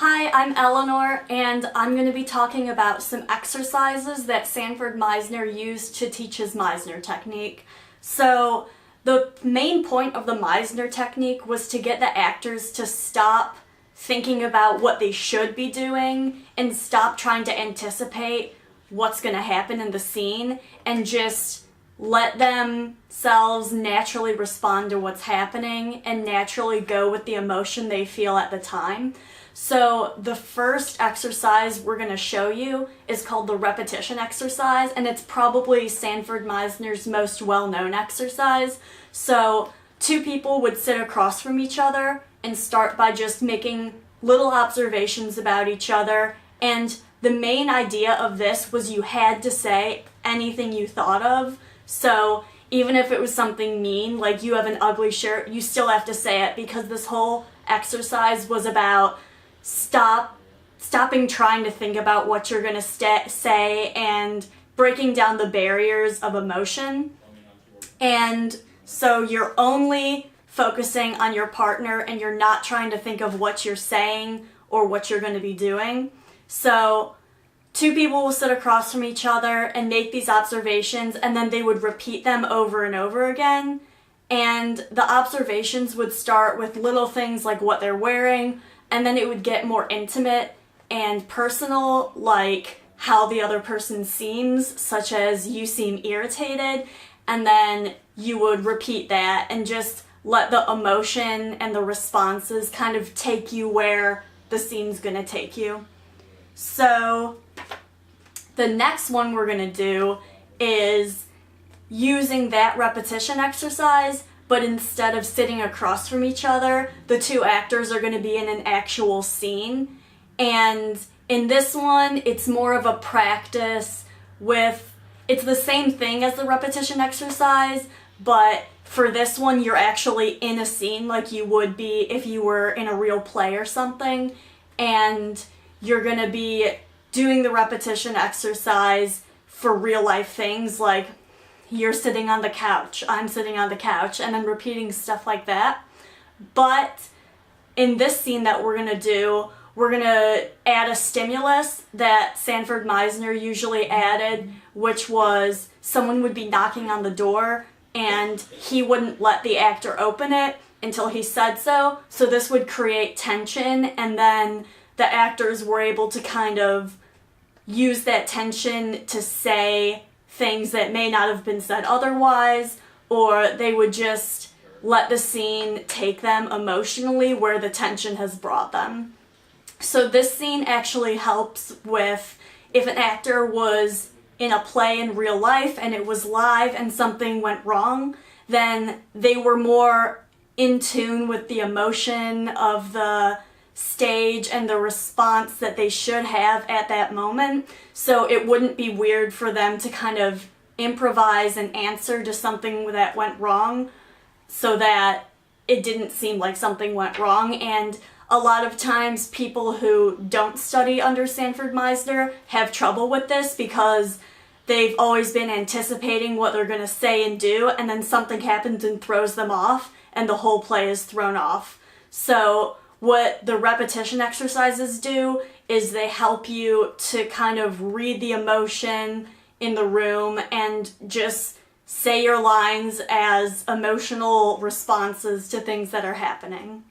Hi, I'm Eleanor, and I'm going to be talking about some exercises that Sanford Meisner used to teach his Meisner technique. So, the main point of the Meisner technique was to get the actors to stop thinking about what they should be doing and stop trying to anticipate what's going to happen in the scene and just let themselves naturally respond to what's happening and naturally go with the emotion they feel at the time. So the first exercise we're going to show you is called the repetition exercise, and it's probably Sanford Meisner's most well-known exercise. So two people would sit across from each other and start by just making little observations about each other, and the main idea of this was you had to say anything you thought of. So even if it was something mean, like you have an ugly shirt, you still have to say it, because this whole exercise was about stopping trying to think about what you're going to say and breaking down the barriers of emotion. And so you're only focusing on your partner and you're not trying to think of what you're saying or what you're going to be doing. So two people will sit across from each other and make these observations, and then they would repeat them over and over again. And the observations would start with little things like what they're wearing, and then it would get more intimate and personal, like how the other person seems, such as you seem irritated, and then you would repeat that and just let the emotion and the responses kind of take you where the scene's gonna take you. So the next one we're gonna do is using that repetition exercise, but instead of sitting across from each other, the two actors are going to be in an actual scene. And in this one, it's more of a practice with, it's the same thing as the repetition exercise, but for this one, you're actually in a scene like you would be if you were in a real play or something. And you're going to be doing the repetition exercise for real life things, like you're sitting on the couch, I'm sitting on the couch, and then repeating stuff like that. But in this scene that we're gonna do, we're gonna add a stimulus that Sanford Meisner usually added, which was someone would be knocking on the door and he wouldn't let the actor open it until he said so. So this would create tension, and then the actors were able to kind of use that tension to say things that may not have been said otherwise, or they would just let the scene take them emotionally where the tension has brought them. So this scene actually helps with if an actor was in a play in real life and it was live and something went wrong, then they were more in tune with the emotion of the stage and the response that they should have at that moment. So it wouldn't be weird for them to kind of improvise an answer to something that went wrong so that it didn't seem like something went wrong. And a lot of times people who don't study under Sanford Meisner have trouble with this because they've always been anticipating what they're going to say and do, and then something happens and throws them off and the whole play is thrown off. So what the repetition exercises do is they help you to kind of read the emotion in the room and just say your lines as emotional responses to things that are happening.